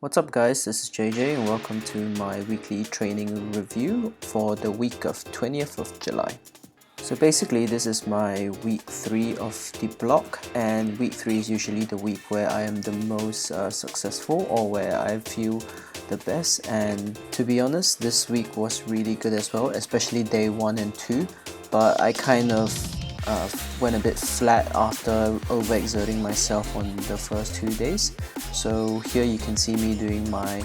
What's up guys, this is JJ and welcome to my weekly training review for the week of 20th of July. So basically this is my week 3 of the block, and week 3 is usually the week where I am the most successful or where I feel the best, and to be honest this week was really good as well, especially day 1 and 2, but I kind of went a bit flat after overexerting myself on the first 2 days. So here you can see me doing my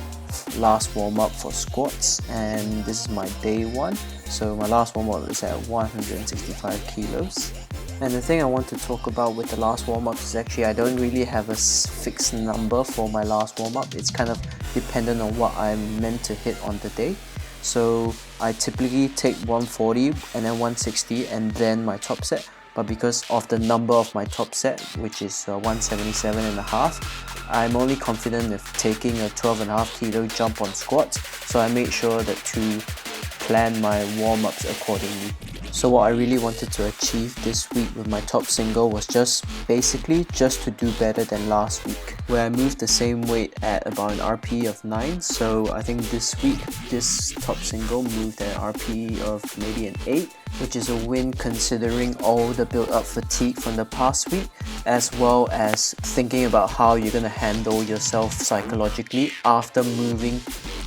last warm-up for squats, and this is my day 1. So my last warm-up is at 165 kilos. And the thing I want to talk about with the last warm-up is actually I don't really have a fixed number for my last warm-up. It's kind of dependent on what I'm meant to hit on the day. So I typically take 140 and then 160 and then my top set, but because of the number of my top set, which is 177.5, I'm only confident with taking a 12.5 kilo jump on squats, so I made sure that to plan my warm-ups accordingly. So what I really wanted to achieve this week with my top single was just to do better than last week, where I moved the same weight at about an RP of 9. So I think this week this top single moved at an RP of maybe an 8, which is a win considering all the build-up fatigue from the past week, as well as thinking about how you're going to handle yourself psychologically after moving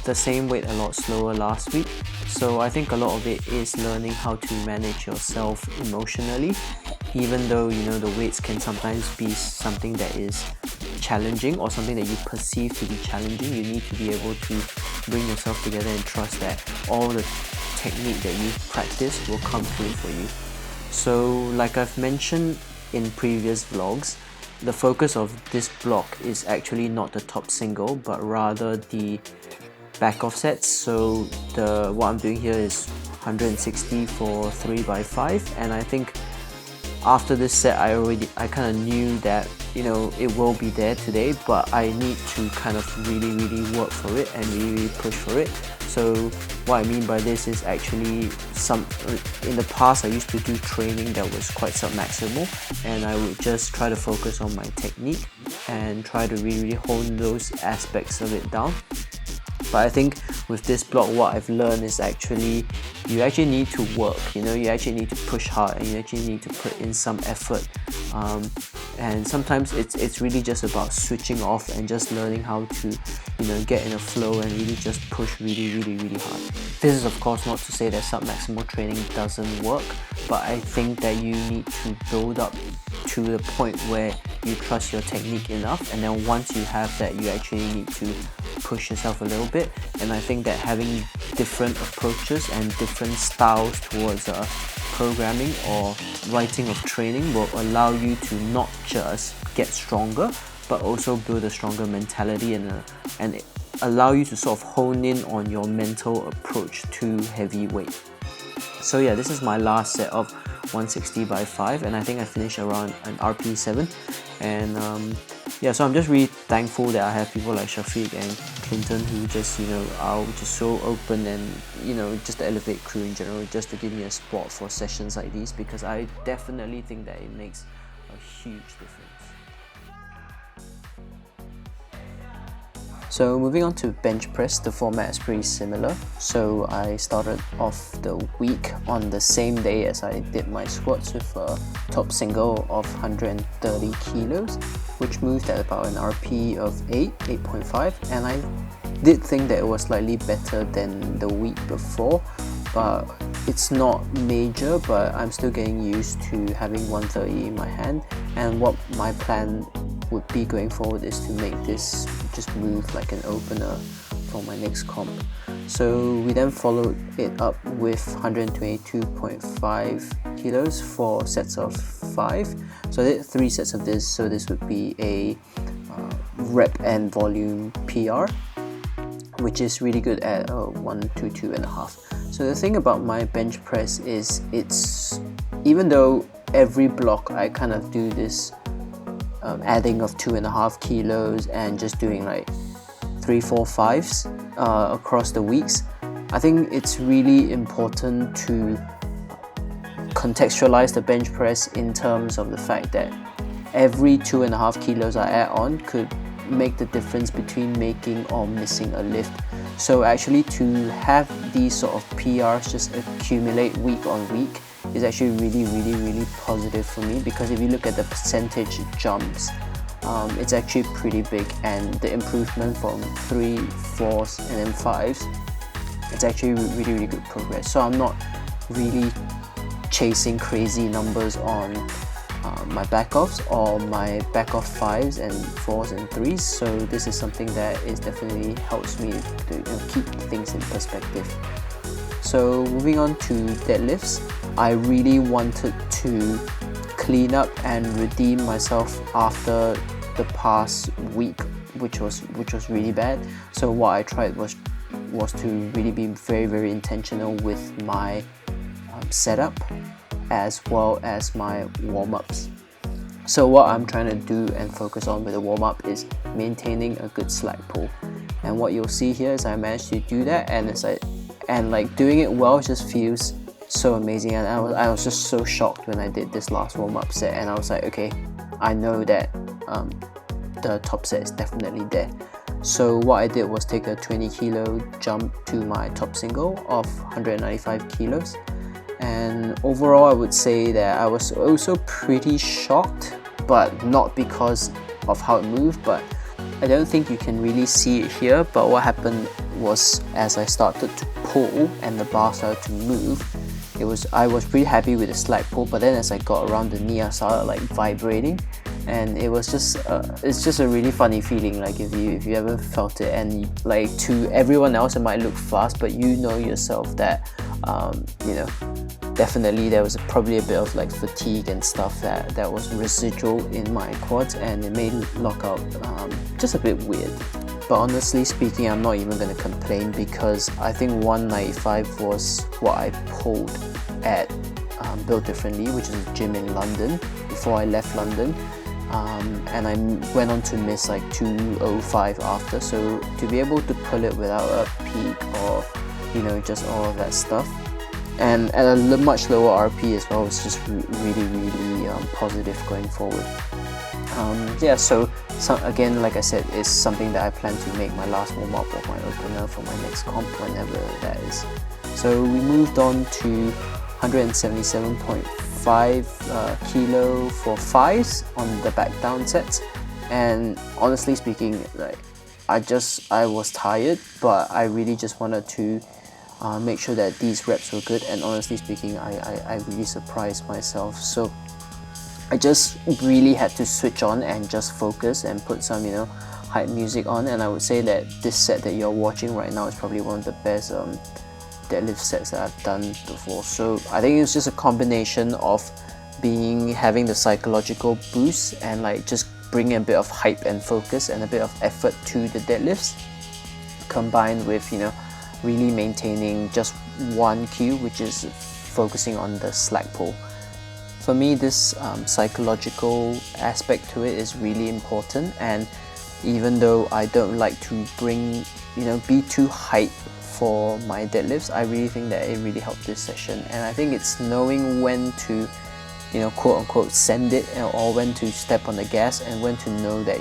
the same weight a lot slower last week. So I think a lot of it is learning how to manage yourself emotionally, even though the weights can sometimes be something that is challenging or something that you perceive to be challenging. You need to be able to bring yourself together and trust that all the technique that you practice will come through for you. So like I've mentioned in previous vlogs, the focus of this block is actually not the top single, but rather the back offsets. So what I'm doing here is 160 for 3x5, and I think after this set I kind of knew that it will be there today, but I need to kind of really work for it and really push for it. So what I mean by this is actually in the past I used to do training that was quite sub-maximal, and I would just try to focus on my technique and try to really hone those aspects of it down. But I think with this block what I've learned is actually you actually need to work, you actually need to push hard and you actually need to put in some effort, and sometimes it's really just about switching off and just learning how to get in a flow and really just push really hard. This is of course not to say that sub-maximal training doesn't work, but I think that you need to build up to the point where you trust your technique enough, and then once you have that you actually need to push yourself a little bit. And I think that having different approaches and different styles towards programming or writing of training will allow you to not just get stronger, but also build a stronger mentality and allow you to sort of hone in on your mental approach to heavy weight. So yeah, this is my last set of 160x5, and I think I finished around an RP 7, and yeah, so I'm just really thankful that I have people like Shafiq and Clinton who just are just so open, and just the Elevate crew in general, just to give me a spot for sessions like these, because I definitely think that it makes a huge difference. So moving on to bench press, the format is pretty similar. So I started off the week on the same day as I did my squats with a top single of 130 kilos, which moved at about an RP of 8.5, and I did think that it was slightly better than the week before, but it's not major, but I'm still getting used to having 130 in my hand, and what my plan would be going forward is to make this just move like an opener for my next comp. So we then followed it up with 122.5 kilos for sets of 5. So I did 3 sets of this, so this would be a rep and volume PR, which is really good at 122.5. So the thing about my bench press is even though every block I kind of do this adding of 2.5 kilos and just doing like 3, 4, 5s across the weeks, I think it's really important to contextualize the bench press in terms of the fact that every 2.5 kilos I add on could make the difference between making or missing a lift. So actually to have these sort of PRs just accumulate week on week is actually really positive for me, because if you look at the percentage jumps, it's actually pretty big, and the improvement from 3, 4s and then 5s, it's actually really good progress. So I'm not really chasing crazy numbers on my back-offs or my back-off 5s and 4s and 3s. So this is something that is definitely helps me to keep things in perspective. So moving on to deadlifts, I really wanted to clean up and redeem myself after the past week, which was really bad. So what I tried was to really be very intentional with my setup as well as my warm-ups. So what I'm trying to do and focus on with the warm-up is maintaining a good slack pull, and what you'll see here is I managed to do that, and it's like doing it well just feels so amazing. And I was just so shocked when I did this last warm-up set, and I was like, okay, I know that the top set is definitely there. So what I did was take a 20 kilo jump to my top single of 195 kilos. And overall, I would say that I was also pretty shocked, but not because of how it moved, but I don't think you can really see it here. But what happened was, as I started to pull and the bar started to move, I was pretty happy with the slack pull, but then as I got around the knee, I started like vibrating, and it was just it's just a really funny feeling. Like if you ever felt it, and like to everyone else it might look fast, but you know yourself that definitely there was probably a bit of like fatigue and stuff that was residual in my quads, and it made lockout just a bit weird. But honestly speaking, I'm not even going to complain, because I think 195 was what I pulled at Built Differently, which is a gym in London, before I left London. And I went on to miss like 205 after, so to be able to pull it without a peak or just all of that stuff, and at a much lower RP as well, was just really positive going forward. So again, like I said, it's something that I plan to make my last warm-up or my opener for my next comp, whenever that is. So we moved on to 177.5 kilo for 5s on the back down sets, and honestly speaking, like I was tired, but I really just wanted to make sure that these reps were good, and honestly speaking, I really surprised myself. So I just really had to switch on and just focus and put some hype music on, and I would say that this set that you're watching right now is probably one of the best deadlift sets that I've done before. So I think it's just a combination of having the psychological boost and like just bringing a bit of hype and focus and a bit of effort to the deadlifts, combined with really maintaining just one cue, which is focusing on the slack pull. For me, this psychological aspect to it is really important, and even though I don't like to be too hype for my deadlifts, I really think that it really helped this session. And I think it's knowing when to quote unquote send it, or when to step on the gas, and when to know that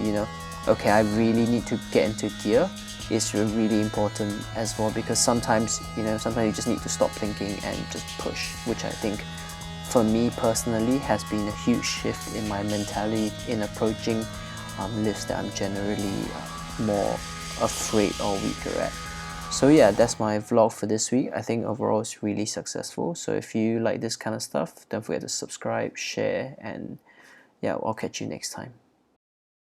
okay, I really need to get into gear is really important as well, because sometimes you just need to stop thinking and just push, which I think for me personally has been a huge shift in my mentality in approaching lifts that I'm generally more afraid or weaker at. So yeah, that's my vlog for this week. I think overall it's really successful. So if you like this kind of stuff, don't forget to subscribe, share, and yeah, I'll catch you next time.